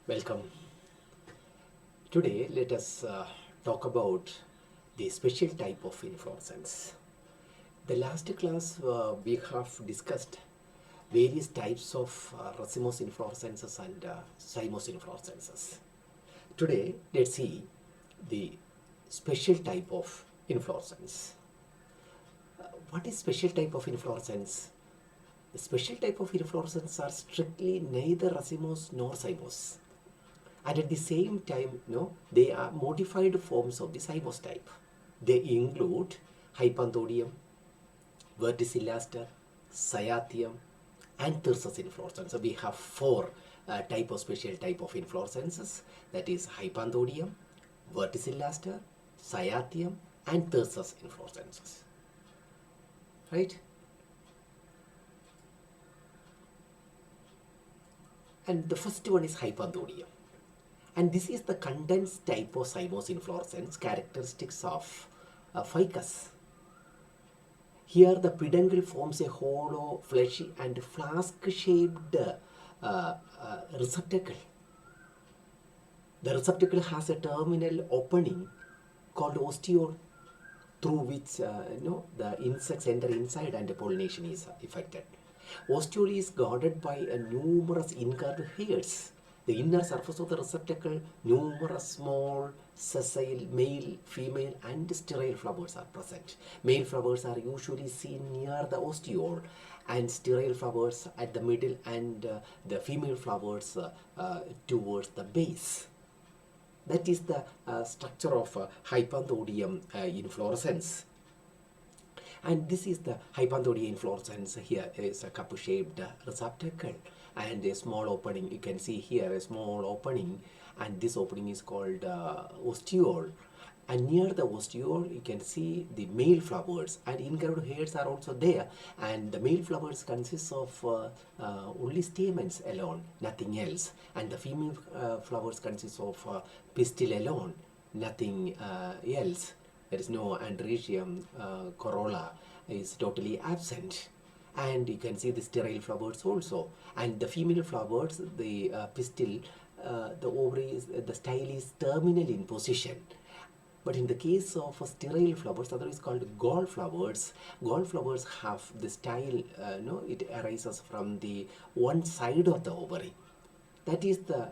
Welcome. Today, let us talk about the special type of inflorescence. The last class we have discussed various types of racemose inflorescences and cymose inflorescences. Today, let's see the special type of inflorescence. What is special type of inflorescence? The special type of inflorescence are strictly neither racemose nor cymose. And at the same time, they are modified forms of the cymose type. They include hypanthodium, verticillaster, cyathium, and thyrsus inflorescence. So we have four special type of inflorescences, that is hypanthodium, verticillaster, cyathium, and thyrsus inflorescences. Right? And the first one is hypanthodium. And this is the condensed type of cymose inflorescence characteristics of ficus. Here the peduncle forms a hollow, fleshy and flask-shaped receptacle. The receptacle has a terminal opening called ostiole through which the insects enter inside and pollination is effected. Ostiole is guarded by numerous incurved hairs. The inner surface of the receptacle, numerous small, sessile, male, female and sterile flowers are present. Male flowers are usually seen near the ostiole and sterile flowers at the middle and the female flowers towards the base. That is the structure of hypanthodium inflorescence. And this is the hypanthodium inflorescence. Here is a cup-shaped receptacle and a small opening. You can see here a small opening, and this opening is called ostiole. And near the ostiole, you can see the male flowers, and incurved hairs are also there. And the male flowers consist of only stamens alone, nothing else. And the female flowers consist of pistil alone, nothing else. There is no androecium, corolla is totally absent. And you can see the sterile flowers also. And the female flowers, the pistil, the ovaries, the style is terminal in position. But in the case of sterile flowers, otherwise called gall flowers have the style, it arises from the one side of the ovary. That is the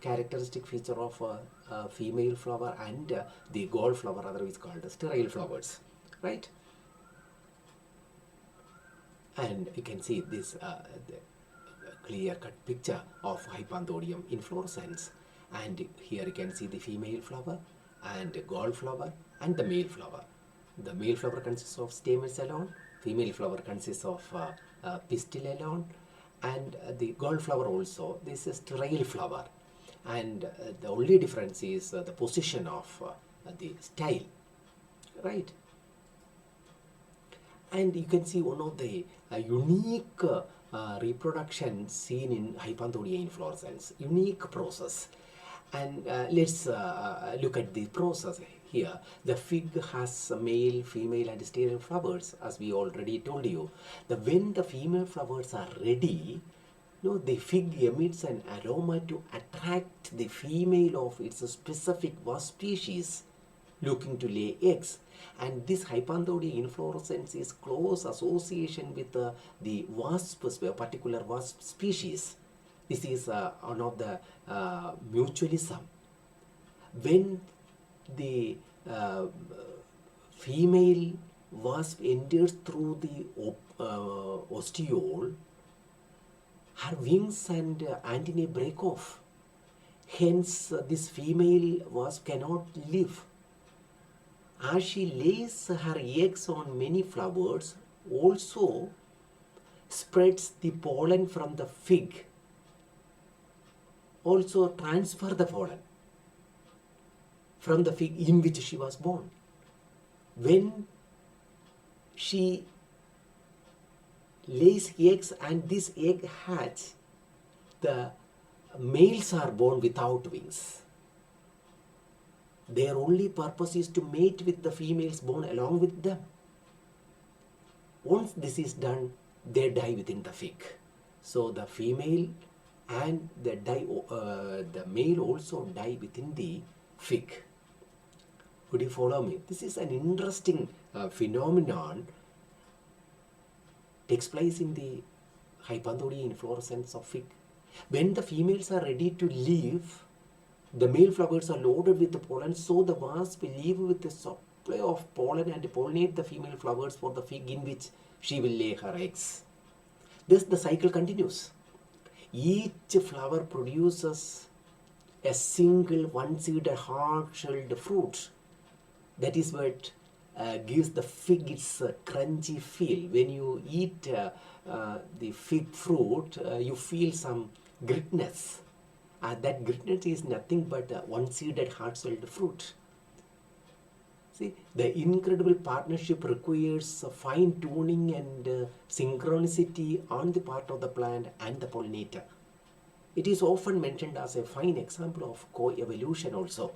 characteristic feature of female flower and the gall flower, otherwise called sterile flowers, right? And you can see this clear-cut picture of hypanthodium inflorescence. And here you can see the female flower and gall flower and the male flower. The male flower consists of stamens alone, female flower consists of pistil alone, and the gall flower also, this is sterile flower. And the only difference is the position of the style, right? And you can see one of the unique reproduction seen in hypanthodium inflorescence, unique process. And let's look at the process here. The fig has male, female and sterile flowers, as we already told you. When the female flowers are ready, the fig emits an aroma to attract the female of its specific wasp species looking to lay eggs. And this hypanthodium inflorescence is close association with the wasp, a particular wasp species. This is one of the mutualism. When the female wasp enters through the ostiole, her wings and antennae break off. Hence, this female wasp cannot live. As she lays her eggs on many flowers, also spreads the pollen from the fig, also transfer the pollen from the fig in which she was born. When she lays eggs and this egg hatch, the males are born without wings. Their only purpose is to mate with the females born along with them. Once this is done, they die within the fig. So the female and the male also die within the fig. Could you follow me? This is an interesting phenomenon, takes place in the hypanthodi inflorescence of fig. When the females are ready to leave, the male flowers are loaded with the pollen, so the wasp will leave with a supply of pollen and pollinate the female flowers for the fig in which she will lay her eggs. Thus the cycle continues. Each flower produces a single one-seeded hard-shelled fruit. That is what gives the fig its crunchy feel. When you eat the fig fruit, you feel some gritness. That gritness is nothing but one-seeded hard-shelled fruit. See, the incredible partnership requires fine-tuning and synchronicity on the part of the plant and the pollinator. It is often mentioned as a fine example of co-evolution also.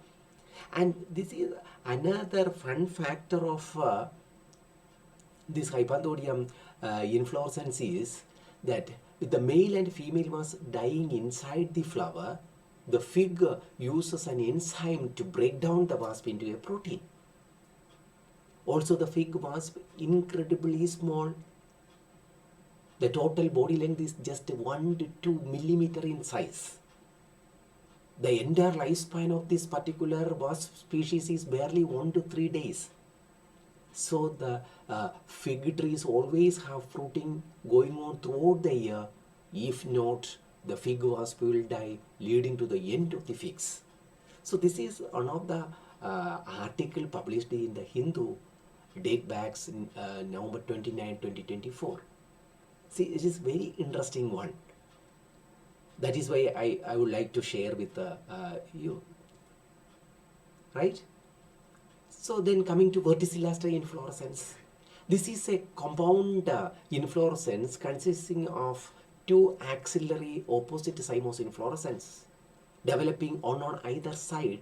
And this is another fun factor of this hypanthodium inflorescence is that with the male and female wasp dying inside the flower, the fig uses an enzyme to break down the wasp into a protein. Also, the fig wasp incredibly small. The total body length is just 1 to 2 millimeter in size. The entire lifespan of this particular wasp species is barely 1 to 3 days. So the fig trees always have fruiting going on throughout the year. If not, the fig wasp will die, leading to the end of the figs. So this is one of the article published in the Hindu, date backs in November 29, 2024. See, it is very interesting one. That is why I would like to share with you. Right? So then coming to verticillaster inflorescence. This is a compound inflorescence consisting of two axillary opposite zymous inflorescences developing one on either side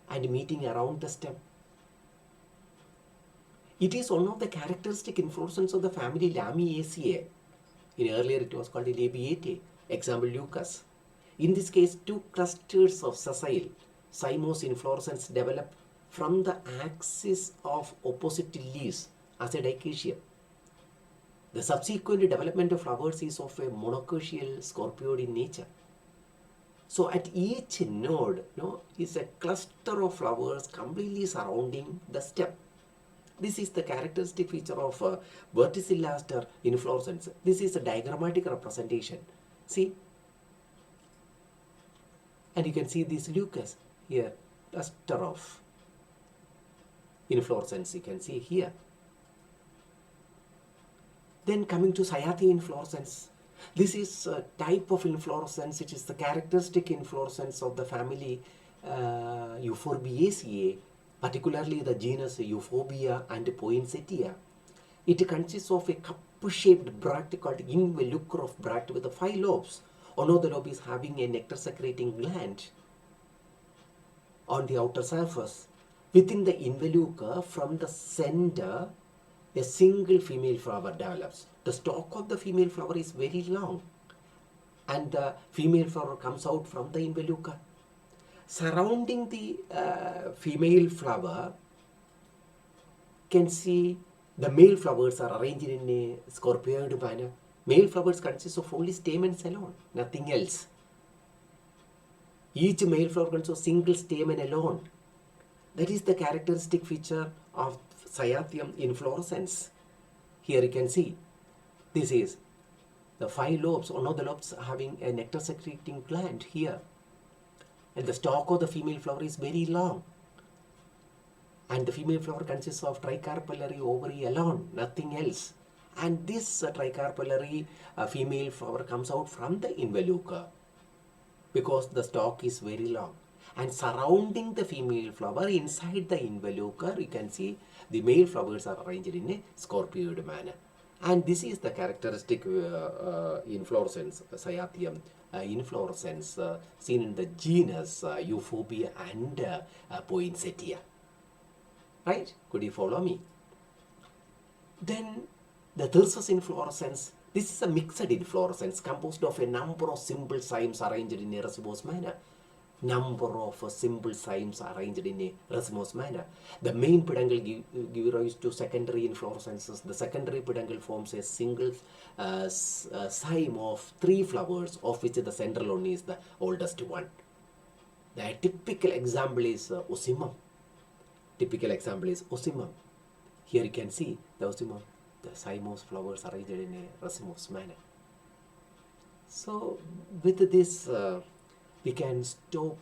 and meeting around the stem. It is one of the characteristic inflorescence of the family Lamiaceae. Earlier it was called Labiatae. Example, Lucas. In this case, two clusters of sessile zymous inflorescence develop from the axis of opposite leaves as a dichotomy. The subsequent development of flowers is of a monocotial scorpioid in nature. So at each node is a cluster of flowers completely surrounding the stem. This is the characteristic feature of verticillaster inflorescence. This is a diagrammatic representation. See, and you can see this Lucas here, cluster of inflorescence you can see here. Then coming to Cyathy inflorescence. This is a type of inflorescence which is the characteristic inflorescence of the family Euphorbiaceae, particularly the genus Euphorbia and Poinsettia. It consists of a cup-shaped bract called involucre of bract with the 5 lobes. One of the lobes is having a nectar-secreting gland on the outer surface. Within the involucre, from the center, a single female flower develops. The stalk of the female flower is very long and the female flower comes out from the involucre. Surrounding the female flower, can see the male flowers are arranged in a scorpioid manner. Male flowers consist of only stamens alone, nothing else. Each male flower consists of single stamen alone. That is the characteristic feature of Cyathium inflorescence. Here you can see, this is the 5 lobes, one of the lobes having a nectar secreting gland here. And the stalk of the female flower is very long. And the female flower consists of tricarpellary ovary alone, nothing else. And this tricarpellary female flower comes out from the involucre because the stalk is very long. And surrounding the female flower inside the involucre, you can see the male flowers are arranged in a scorpioid manner. And this is the characteristic inflorescence, Cyathium inflorescence seen in the genus Euphorbia and Poinsettia. Right? Could you follow me? Then the Thyrsus inflorescence This is a mixed inflorescence composed of a number of simple cymes arranged in a racemose manner. Number of simple cymes arranged in a racemose manner. The main peduncle give rise to secondary inflorescences. The secondary peduncle forms a single cyme of 3 flowers, of which the central one is the oldest one. The typical example is ocimum. Typical example is ocimum. Here you can see the ocimum, the cymose flowers arranged in a racemose manner. So with this, we can stop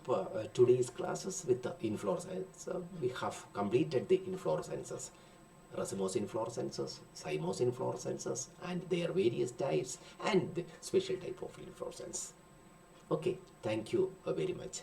today's classes with the inflorescence. We have completed the inflorescences, racemose inflorescences, cymose inflorescences, and their various types, and the special type of inflorescence. Okay, thank you very much.